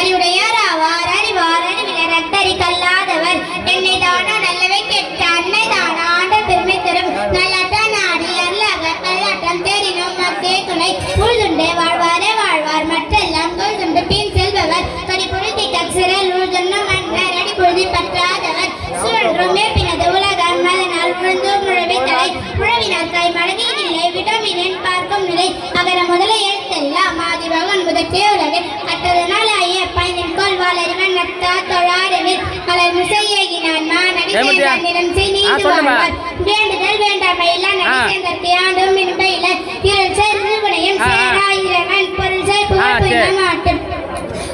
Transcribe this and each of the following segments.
அறிவுடையார் ஆவார் அறிவார் அறிவிலர் அத்தறி கல்லாதவர் என்னை தானா நல்லவை கேட்க அன்னை தானா ஆண்ட பெருமை தரும் நல்லாட்டம் நாடி அல்லாக நல்லாட்டம் தேரினும் மக்கே துணை உழுதுண்டே வாழ்வாரே வாழ்வார் மற்றெல்லாம் கொள்துண்டு பின் செல்பவர் கடிபுழுதி கக்சிரல் உழுதுண்ணும் மன்னர் அடிபுழுதி பற்றாதவர் சுழன்றும் மேற்பினது உலகம் அதனால் உழந்து முழவை தலை முழவினால் கை மழகின் நிலை விட்டமினின் பார்க்கும் நிலை அகர முதல எழுத்தெல்லாம் ஆதிபகன் முதற்றே உலகு அட்டதனால் ஐய பயனின் கொள்வாள் அறிவன் நத்தா தொழாரவில் மலர் முசையினான் மாநடி சேர்ந்தார் நிறம் செய்து வாழ்வார் வேண்டுதல் வேண்டாமை இல்ல நடி சேர்ந்தற்கு ஆண்டும் மின்பையில இருள் சேர்ந்து வினையும் சேராயிரவன் பொருள் சேர் புகழ் மாட்டும்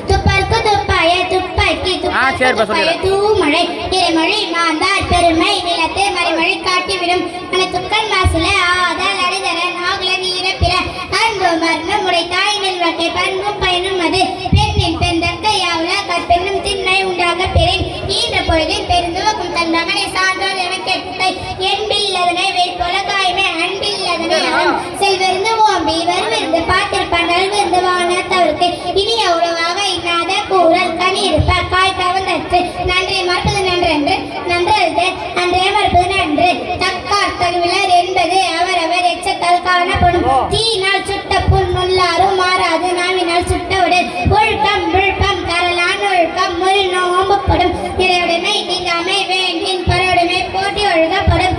துப்பற்கு துப்பாய துப்பாக்கி துப்பாய தூமழை இறைமழை மாந்தார் பெருமை நிலத்தை மறைமழை காட்டிவிடும் மனத்துக்கண் மாசில ஆதல் அடிதரன் ஆகுல நீரப்பிற அன்பு மர்ணம் உடை தாய் நெல்வகை பண்பும் பயனும் அது பெண்ணின் பெண்தக்கையாவுல கற்பெண்ணும் திண்ணை உண்டாக பெறேன் ஈன்ற பொழுதில் பெருந்துவக்கும் தன் மகனை சான்றோர் என கேட்கை என்பில்லதனை வேட்போல காய்மை அன்பில்லதனை அவன் செல்விருந்து ஓம்பி வருவிருந்து பார்த்திருப்பான் நல்விருந்து வானத்தவருக்கு இனிய உறவாக இன்னாத கூறல் கனி இருப்ப காய் கவர்ந்தற்று நன்றி மறுப்பது நன்றென்று நன்றல்து அன்றே மறுப்பது நன்று தக்கார் தகுவிலர் என்பது அவரவர் எச்சத்தால் காணப்படும் தீயினால் சுட்ட புண் முல்லாரும் மாறாது நாவினால் சுட்டவுடன் ஒழுக்கம் விழுப்பம் தரலான் ஒழுக்கம் முறை நோம்பப்படும் இறையுடைமை நீங்காமை வேண்டின் பரவுடைமை போட்டி ஒழுகப்படும்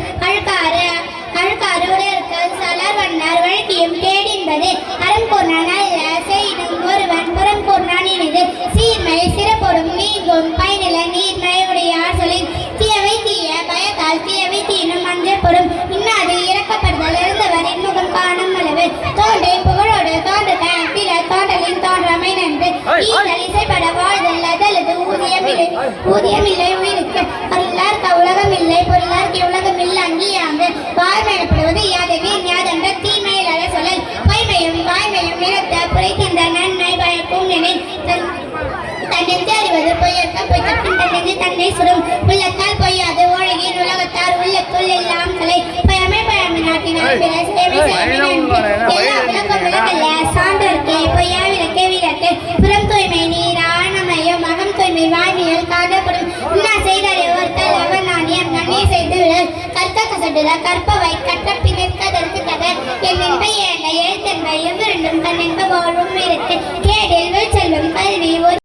அழுக்காறு உடையர்கள் சலர் வண்ணார் வழக்கியும் கேடின்பது அறம் கூர்நான் அல்ல செய்தும் ஒருவன் புறம் கூர்நான் இனிது சீர்மை சிறப்போடும் நீங்கும் பயனில நீர்மை உடையார் சொல்லின் தீயவை தீய பயத்தால் தீயவை தீனும் அஞ்சப்படும் இன்னாது இறக்கப்படுதல் இருந்தவர் இன்முகம் காணும் அளவு தோன்றே புகழோடு தோன்றுக பிற தோன்றலின் தோன்றமை நன்று ஈதல் இசைப்பட வாழ்தல் அதல்லது ஊதியமில்லை உயிருக்கு அருளார்க்க உலகம் இல்லை பொருளார்க்கு உலகம் இல்லை அங்கீயாங்கு வாய்மையப்படுவது யாதவி ஞாதென்ற தீமையிலாத சொல்லல் பொய்மையும் வாய்மையும் நிறத்த புரைக்கின்ற நன்மை பயக்கும் நினை தன்னை அறிவது பொய்யற்க பொய் தப்பின் தன்னை தன்னை சுடும் உள்ளத்தால் பொய்யாது ஒழுகின் உலகத்தார் உள்ளத்துள் எல்லாம் கலை பயமை பயமை நாட்டினால் பிற சேவை செய்ய எல்லா விளக்கம் விளக்கல்ல சான்றோர்க்கே பொய்யா விளக்கே விளக்கு புறம் தூய்மை நீர் ஆணமையும் அகம் தூய்மை வாய்மையில் காணப்படும் இன்னா செய்தாலே ஒருத்தல் அவர் நாணியம் நன்னே செய்து விடல் கற்க கசடுல கற்பவை கற்ற பின்னதற்கு கதை என் என்பை எழுத்தென்பை எவ்விரண்டும் தன் என்ப வாழ்வும் இருக்கு கேடில் செல்வம் கல்வி